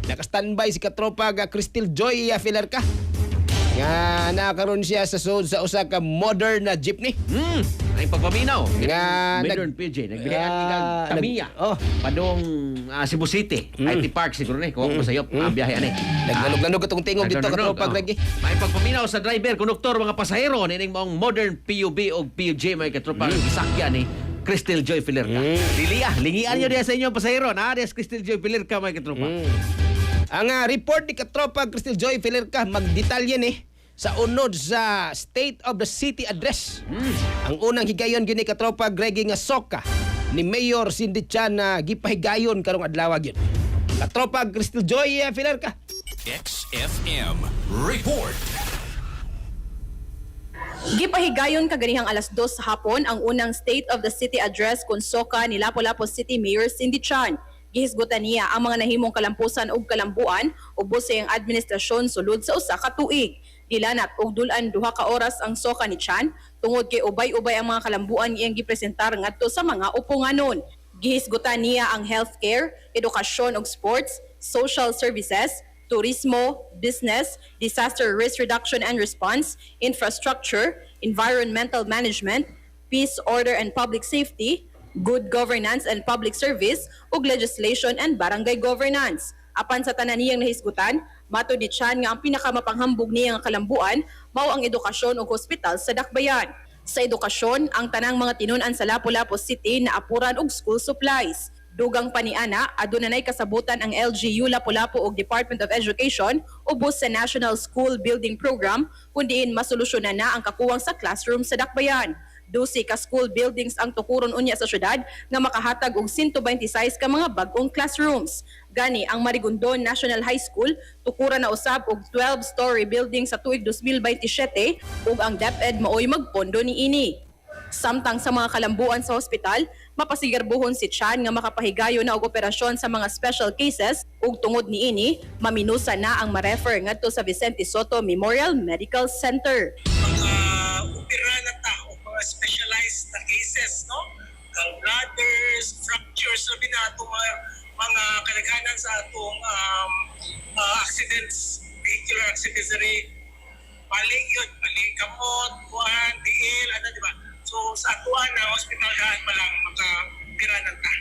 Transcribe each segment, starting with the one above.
Naka-standby si katropa nga Crystal Joy Filerca. Nga nakaroon siya sa sud sa usa ka modern na jeepney. Ay pagpaminaw. Nga Modern PJ. Nagbilihan nga Tamiya. Padong Cebu City. IT Park siguro ni. Kung masayop ang biyahe ani. Naglanog-lanog atong tingog dito katropa Greg. May pagpaminaw sa driver, konduktor, mga pasahero nining mong modern PUB o PUJ may katropa isakyan ni Crystal Joy Filerca. Lingian nyo diya sa inyong pasahero. Naadiyas Crystal Joy Filerca may katropa. Ang report ni katropa Crystal Joy Filerca magdetalye ni sa unod sa State of the City Address. Ang unang higayon gyud ni katropa Greg nga soka ni Mayor Cindy Chan na gipahigayon karong adlaw gyud. Katropa Crystal Joy Filerca. XFM Report. Gipahigayon kaganihang alas 2 sa hapon ang unang State of the City Address kung soka ni Lapu-Lapu City Mayor Cindy Chan. Gihisgutan niya ang mga nahimong kalampusan ug kalambuan ubos sa iyang administrasyon sulod sa usa ka tuig. Dilanat og dulan 2 ka oras ang soka ni Chan tungod kay ubay-ubay ang mga kalambuan iyang gipresentar ngadto sa mga uponganon. Gihisgutan niya ang healthcare, edukasyon ug sports, social services, turismo, business, disaster risk reduction and response, infrastructure, environmental management, peace, order and public safety, good governance and public service, ug legislation and barangay governance. Apan sa tanan niyang nahisgutan, matod ni Chan nga ang pinakamapanghambog niya nga kalambuan mao ang edukasyon ug hospital sa Dakbayan. Sa edukasyon, ang tanang mga tinun-an sa Lapu-Lapu City na apuran og school supplies. Dugang paniana, adunay kasabutan ang LGU Lapu-Lapu ug Department of Education ubos sa National School Building Program kundiin masolusyonan na ang kakuwang sa classroom sa Dakbayan. 12 ka school buildings ang tukuron unya sa syudad nga makahatag og 126 ka mga bag-ong classrooms. Gani ang Marigondon National High School tukuran na usab og 12-story building sa tuig 2027 ug ang DepEd maoy magpondo niini. Samtang sa mga kalambuan sa hospital, mapasigarbuhon si Chan nga makapahigayo na og operasyon sa mga special cases ug tungod niini maminusa na ang ma-refer ngadto sa Vicente Soto Memorial Medical Center. Opera na tao, mga specialized na cases, no? Gallbladders, fractures, sabi na itong mga kalaghanan sa itong accidents, vehicular accidents, paling yun, paling kamot, buwan, diil, ano, di ba? So sa atuan na hospitalhan pa lang makapira ng ta.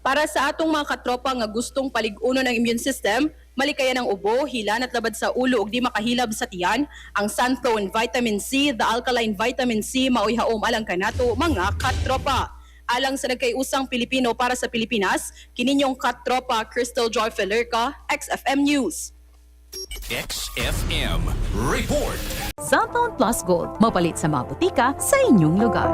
Para sa atong mga katropa nga gustong paligunon ang immune system, malikayan ang ubo, hilan at labad sa ulo ug di makahilab sa tiyan, ang Sunflow Vitamin C, the alkaline vitamin C maoy haom alang kanato mga katropa. Alang sa nagkayusang Pilipino para sa Pilipinas, kininyong katropa Crystal Joy Filerca, XFM News. XFM Report. Cellphone Plus Gold, mapalit sa mga butika sa inyong lugar.